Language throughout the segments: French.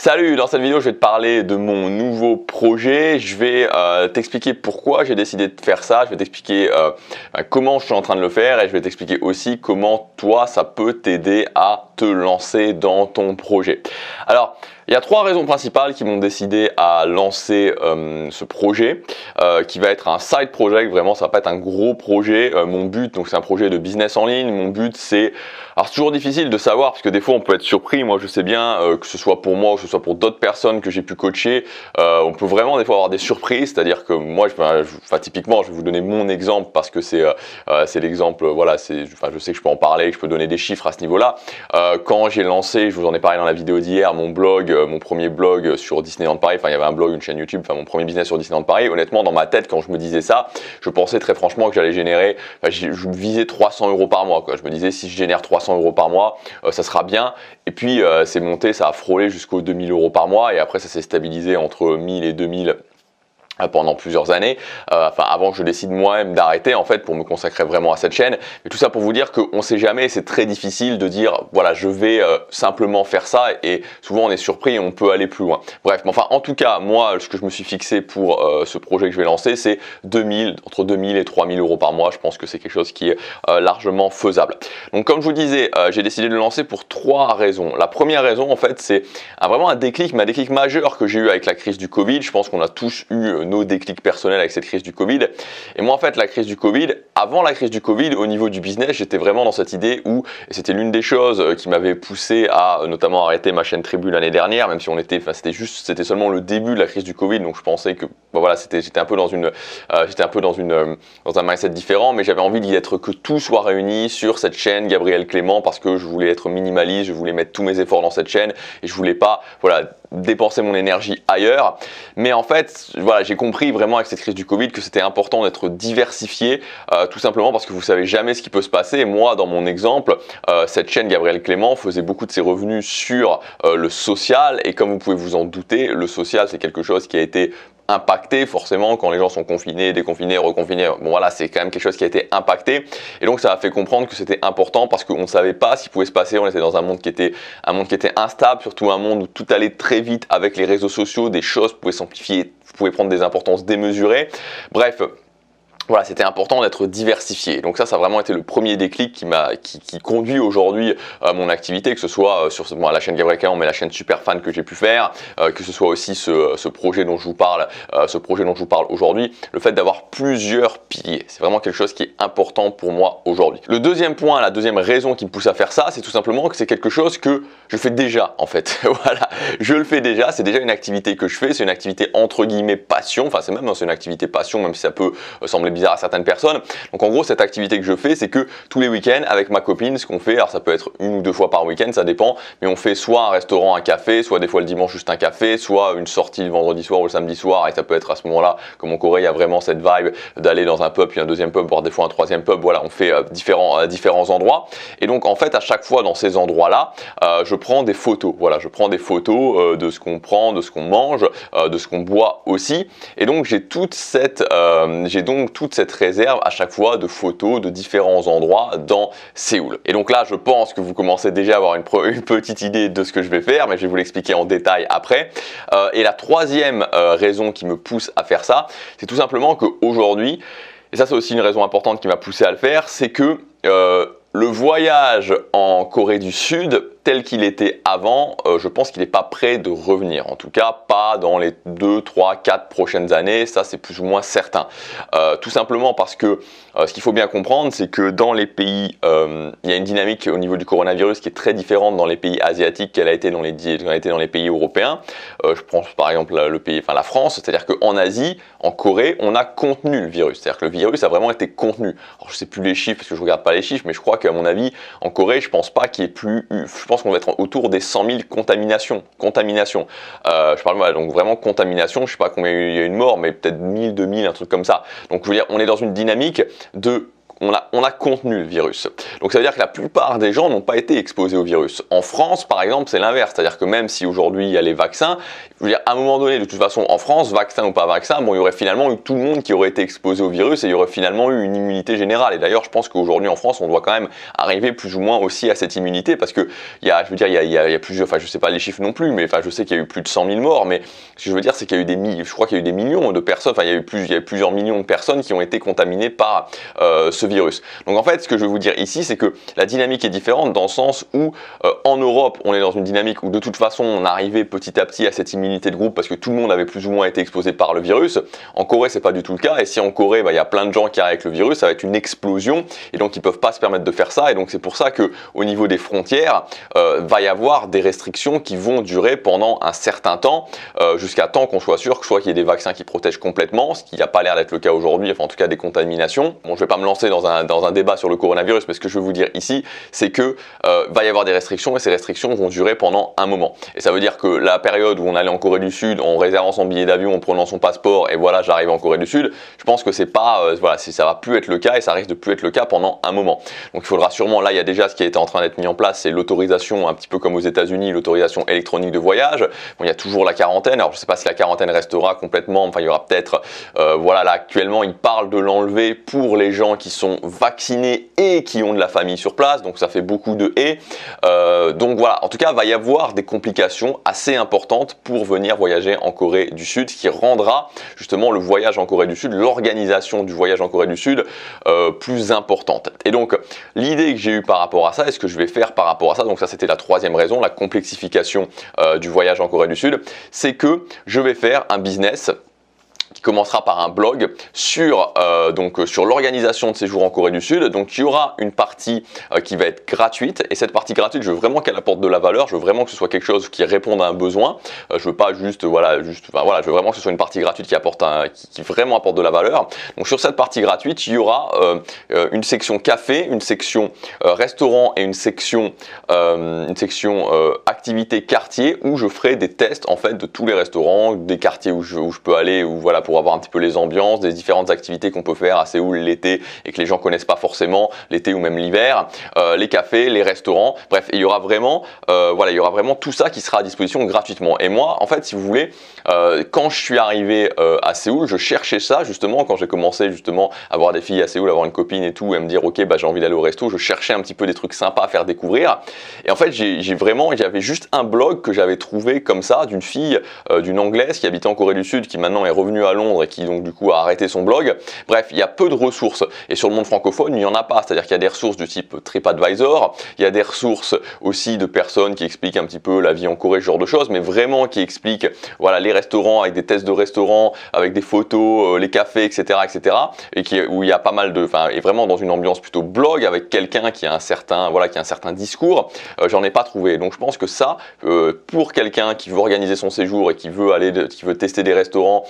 Salut, dans cette vidéo je vais te parler de mon nouveau projet. Je vais t'expliquer pourquoi j'ai décidé de faire ça, je vais t'expliquer comment je suis en train de le faire et je vais t'expliquer aussi comment toi ça peut t'aider à te lancer dans ton projet. Alors, il y a trois raisons principales qui m'ont décidé à lancer ce projet qui va être un side project. Vraiment, ça va pas être un gros projet. Mon but, donc c'est un projet de business en ligne. Mon but, c'est, alors c'est toujours difficile de savoir parce que des fois on peut être surpris. Moi, je sais bien que ce soit pour moi ou que ce soit pour d'autres personnes que j'ai pu coacher, on peut vraiment des fois avoir des surprises. C'est-à-dire que moi, typiquement, je vais vous donner mon exemple parce que c'est l'exemple. Voilà, je sais que je peux en parler, que je peux donner des chiffres à ce niveau-là. Quand j'ai lancé, je vous en ai parlé dans la vidéo d'hier, mon blog, mon premier blog sur Disneyland Paris, enfin il y avait un blog, une chaîne YouTube, enfin mon premier business sur Disneyland Paris, honnêtement dans ma tête quand je me disais ça, je pensais très franchement que j'allais générer, je visais 300 € par mois, quoi. Je me disais si je génère 300 € par mois, ça sera bien, et puis c'est monté, ça a frôlé jusqu'aux 2000 € par mois, et après ça s'est stabilisé entre 1000 et 2000 pendant plusieurs années, avant que je décide moi-même d'arrêter en fait pour me consacrer vraiment à cette chaîne. Mais tout ça pour vous dire qu'on ne sait jamais, c'est très difficile de dire voilà je vais simplement faire ça et souvent on est surpris et on peut aller plus loin. Bref, mais enfin en tout cas moi ce que je me suis fixé pour ce projet que je vais lancer c'est entre 2000 et 3000 € par mois. Je pense que c'est quelque chose qui est largement faisable. Donc comme je vous disais, j'ai décidé de le lancer pour trois raisons. La première raison en fait c'est vraiment un déclic majeur que j'ai eu avec la crise du Covid. Je pense qu'on a tous eu nos déclics personnels avec cette crise du Covid. Et moi, en fait, la crise du Covid, avant la crise du Covid, au niveau du business, j'étais vraiment dans cette idée où, et c'était l'une des choses qui m'avait poussé à notamment arrêter ma chaîne Tribu l'année dernière, même si c'était seulement le début de la crise du Covid, donc je pensais que, voilà, j'étais un peu dans un mindset différent, mais j'avais envie d'y être que tout soit réuni sur cette chaîne Gabriel Clément parce que je voulais être minimaliste, je voulais mettre tous mes efforts dans cette chaîne et je voulais pas, voilà, dépenser mon énergie ailleurs. Mais en fait, voilà, j'ai compris vraiment avec cette crise du Covid que c'était important d'être diversifié, tout simplement parce que vous savez jamais ce qui peut se passer. Et moi, dans mon exemple, cette chaîne Gabriel Clément faisait beaucoup de ses revenus sur le social. Et comme vous pouvez vous en douter, le social, c'est quelque chose qui a été impacté forcément quand les gens sont confinés, déconfinés, reconfinés. Bon voilà, c'est quand même quelque chose qui a été impacté et donc ça a fait comprendre que c'était important parce qu'on ne savait pas ce qui pouvait se passer. On était dans un monde qui était instable, surtout un monde où tout allait très vite avec les réseaux sociaux, des choses pouvaient s'amplifier, pouvaient prendre des importances démesurées. Bref. Voilà, c'était important d'être diversifié. Donc ça a vraiment été le premier déclic qui conduit aujourd'hui mon activité, que ce soit sur la chaîne Gabriel Clément, mais la chaîne Superfan que j'ai pu faire, que ce soit aussi ce projet dont je vous parle, aujourd'hui. Le fait d'avoir plusieurs piliers, c'est vraiment quelque chose qui est important pour moi aujourd'hui. Le deuxième point, la deuxième raison qui me pousse à faire ça, c'est tout simplement que c'est quelque chose que je fais déjà en fait. Voilà, je le fais déjà. C'est déjà une activité que je fais. C'est une activité entre guillemets passion. Enfin, c'est une activité passion, même si ça peut sembler bizarre à certaines personnes. Donc en gros, cette activité que je fais, c'est que tous les week-ends avec ma copine, ce qu'on fait, alors ça peut être une ou deux fois par week-end, ça dépend, mais on fait soit un restaurant, un café, soit des fois le dimanche juste un café, soit une sortie le vendredi soir ou le samedi soir, et ça peut être à ce moment-là, comme en Corée, il y a vraiment cette vibe d'aller dans un pub, puis un deuxième pub, voire des fois un troisième pub. Voilà, on fait différents endroits. Et donc en fait, à chaque fois dans ces endroits-là, je prends des photos. Voilà, je prends des photos de ce qu'on prend, de ce qu'on mange, de ce qu'on boit aussi. Et donc j'ai toute cette réserve à chaque fois de photos de différents endroits dans Séoul. Et donc là, je pense que vous commencez déjà à avoir une petite idée de ce que je vais faire, mais je vais vous l'expliquer en détail après. Et la troisième raison qui me pousse à faire ça, c'est tout simplement qu'aujourd'hui, et ça c'est aussi une raison importante qui m'a poussé à le faire, c'est que le voyage en Corée du Sud, tel qu'il était avant, je pense qu'il n'est pas prêt de revenir. En tout cas, pas dans les 2, 3, 4 prochaines années. Ça, c'est plus ou moins certain. Tout simplement parce que ce qu'il faut bien comprendre, c'est que dans les pays, il y a une dynamique au niveau du coronavirus qui est très différente dans les pays asiatiques qu'elle a été dans les pays européens. Je prends par exemple la France, c'est-à-dire qu'en Asie, en Corée, on a contenu le virus. C'est-à-dire que le virus a vraiment été contenu. Alors, je ne sais plus les chiffres parce que je ne regarde pas les chiffres, mais je crois qu'à mon avis, en Corée, je pense pas qu'il y ait plus eu. Je pense qu'on va être autour des 100 000 contaminations. Je parle voilà, donc vraiment contamination. Je sais pas combien il y a eu de morts, mais peut-être 1000, 2000, un truc comme ça. Donc je veux dire, on est dans une dynamique de on a contenu le virus. Donc ça veut dire que la plupart des gens n'ont pas été exposés au virus. En France, par exemple, c'est l'inverse. C'est-à-dire que même si aujourd'hui il y a les vaccins, je veux dire, à un moment donné, de toute façon, en France, vaccin ou pas vaccin, bon, il y aurait finalement eu tout le monde qui aurait été exposé au virus et il y aurait finalement eu une immunité générale. Et d'ailleurs, je pense qu'aujourd'hui en France, on doit quand même arriver plus ou moins aussi à cette immunité parce que il y a, je veux dire, il y a plusieurs, enfin, je sais pas les chiffres non plus, mais enfin, je sais qu'il y a eu plus de 100 000 morts, mais ce que je veux dire, c'est qu'il y a eu je crois qu'il y a eu des millions de personnes, enfin, il y a eu plusieurs millions de personnes qui ont été contaminées par ce virus. Donc en fait, ce que je veux vous dire ici, c'est que la dynamique est différente dans le sens où en Europe, on est dans une dynamique où de toute façon, on arrivait petit à petit à cette immunité de groupe parce que tout le monde avait plus ou moins été exposé par le virus. En Corée, c'est pas du tout le cas. Et si en Corée, il y a plein de gens qui arrivent avec le virus, ça va être une explosion. Et donc, ils peuvent pas se permettre de faire ça. Et donc, c'est pour ça que au niveau des frontières, va y avoir des restrictions qui vont durer pendant un certain temps, jusqu'à temps qu'on soit sûr que soit qu'il y ait des vaccins qui protègent complètement, ce qui n'a pas l'air d'être le cas aujourd'hui, enfin en tout cas des contaminations. Bon, je vais pas me lancer dans un débat sur le coronavirus, mais ce que je veux vous dire ici, c'est que va y avoir des restrictions et ces restrictions vont durer pendant un moment. Et ça veut dire que la période où on allait en Corée du Sud, en réservant son billet d'avion, en prenant son passeport, et voilà, j'arrive en Corée du Sud, je pense que c'est pas, voilà, ça va plus être le cas et ça risque de plus être le cas pendant un moment. Donc il faudra sûrement, là il y a déjà ce qui est en train d'être mis en place, c'est l'autorisation, un petit peu comme aux États-Unis, l'autorisation électronique de voyage. Bon, il y a toujours la quarantaine, alors je sais pas si la quarantaine restera complètement, enfin il y aura peut-être, voilà, là actuellement ils parlent de l'enlever pour les gens qui sont vaccinés et qui ont de la famille sur place, donc ça fait beaucoup de et. Donc voilà, en tout cas, il va y avoir des complications assez importantes pour venir voyager en Corée du Sud, ce qui rendra justement le voyage en Corée du Sud, l'organisation du voyage en Corée du Sud plus importante. Et donc, l'idée que j'ai eue par rapport à ça, et ce que je vais faire par rapport à ça, donc ça c'était la troisième raison, la complexification du voyage en Corée du Sud, c'est que je vais faire un business qui commencera par un blog sur, sur l'organisation de séjours en Corée du Sud. Donc il y aura une partie qui va être gratuite et cette partie gratuite, je veux vraiment qu'elle apporte de la valeur, je veux vraiment que ce soit quelque chose qui réponde à un besoin. Je veux pas juste, je veux vraiment que ce soit une partie gratuite qui vraiment apporte de la valeur. Donc sur cette partie gratuite, il y aura une section café, une section restaurant et une section activité quartier où je ferai des tests en fait de tous les restaurants, des quartiers où je peux aller, où voilà, pour avoir un petit peu les ambiances, des différentes activités qu'on peut faire à Séoul l'été et que les gens connaissent pas forcément, l'été ou même l'hiver, les cafés, les restaurants, bref, il y aura vraiment, il y aura vraiment tout ça qui sera à disposition gratuitement. Et moi, en fait, si vous voulez, quand je suis arrivé à Séoul, je cherchais ça justement quand j'ai commencé justement à voir des filles à Séoul, à avoir une copine et tout, et me dire ok, bah j'ai envie d'aller au resto, je cherchais un petit peu des trucs sympas à faire découvrir. Et en fait, j'avais juste un blog que j'avais trouvé comme ça d'une fille, d'une anglaise qui habitait en Corée du Sud, qui maintenant est revenue à Londres et qui donc du coup a arrêté son blog. Bref, il y a peu de ressources et sur le monde francophone, il n'y en a pas. C'est-à-dire qu'il y a des ressources du type TripAdvisor, il y a des ressources aussi de personnes qui expliquent un petit peu la vie en Corée, ce genre de choses, mais vraiment qui expliquent voilà, les restaurants avec des tests de restaurants, avec des photos, les cafés, etc. et où il y a pas mal de, et vraiment dans une ambiance plutôt blog avec quelqu'un qui a un certain discours, j'en ai pas trouvé. Donc je pense que ça, pour quelqu'un qui veut organiser son séjour et qui veut tester des restaurants,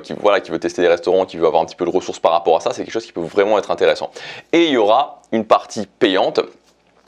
qui veut tester des restaurants, qui veut avoir un petit peu de ressources par rapport à ça, c'est quelque chose qui peut vraiment être intéressant. Et il y aura une partie payante.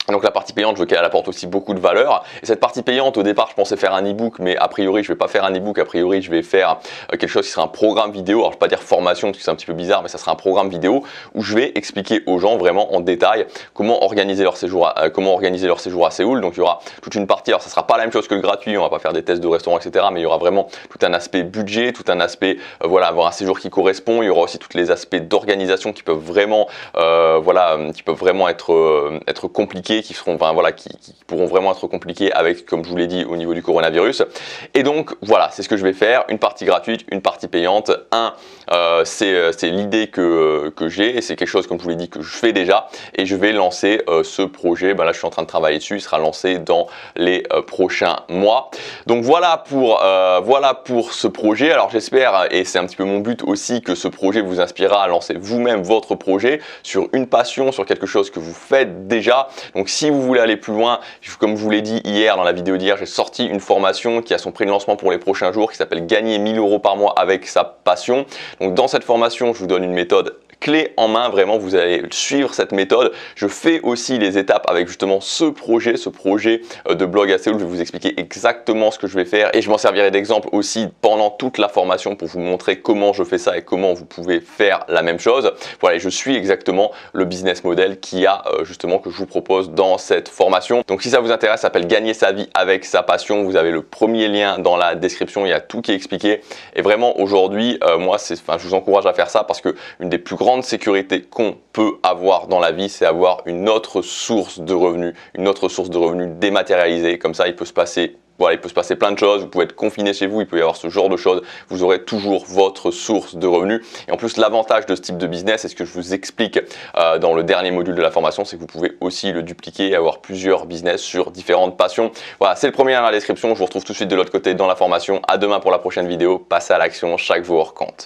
Donc la partie payante, je veux qu'elle apporte aussi beaucoup de valeur. Et cette partie payante, au départ, je pensais faire un e-book, mais a priori, je vais pas faire un e-book. A priori, je vais faire quelque chose qui sera un programme vidéo. Alors, je vais pas dire formation, parce que c'est un petit peu bizarre, mais ça sera un programme vidéo où je vais expliquer aux gens vraiment en détail comment organiser leur séjour à Séoul. Donc, il y aura toute une partie. Alors, ça sera pas la même chose que le gratuit. On va pas faire des tests de restaurants, etc. Mais il y aura vraiment tout un aspect budget, tout un aspect, avoir un séjour qui correspond. Il y aura aussi tous les aspects d'organisation qui peuvent vraiment, être compliqués, qui pourront vraiment être compliqués avec, comme je vous l'ai dit, au niveau du coronavirus. Et donc voilà, c'est ce que je vais faire, une partie gratuite, une partie payante. C'est l'idée que j'ai et c'est quelque chose, comme je vous l'ai dit, que je fais déjà et je vais lancer ce projet. Là, je suis en train de travailler dessus, il sera lancé dans les prochains mois. Donc voilà pour ce projet. Alors j'espère, et c'est un petit peu mon but aussi, que ce projet vous inspirera à lancer vous-même votre projet sur une passion, sur quelque chose que vous faites déjà. Donc si vous voulez aller plus loin, comme je vous l'ai dit hier dans la vidéo d'hier, j'ai sorti une formation qui a son prix de lancement pour les prochains jours qui s'appelle Gagner 1000 € par mois avec sa passion. Donc dans cette formation, je vous donne une méthode clé en main, vraiment vous allez suivre cette méthode. Je fais aussi les étapes avec justement ce projet de blog SEO. Je vais vous expliquer exactement ce que je vais faire et je m'en servirai d'exemple aussi pendant toute la formation pour vous montrer comment je fais ça et comment vous pouvez faire la même chose. Voilà, et je suis exactement le business model qu'il y a justement que je vous propose dans cette formation. Donc si ça vous intéresse, ça s'appelle Gagner sa vie avec sa passion. Vous avez le premier lien dans la description, il y a tout qui est expliqué. Et vraiment aujourd'hui, moi, je vous encourage à faire ça parce que une des plus grandes sécurités qu'on peut avoir dans la vie, c'est avoir une autre source de revenus, dématérialisée. Comme ça, il peut se passer plein de choses, vous pouvez être confiné chez vous, il peut y avoir ce genre de choses, vous aurez toujours votre source de revenus. Et en plus, l'avantage de ce type de business, et ce que je vous explique dans le dernier module de la formation, c'est que vous pouvez aussi le dupliquer et avoir plusieurs business sur différentes passions. Voilà, c'est le premier lien dans la description, je vous retrouve tout de suite de l'autre côté dans la formation. À demain pour la prochaine vidéo, passez à l'action, chaque jour compte.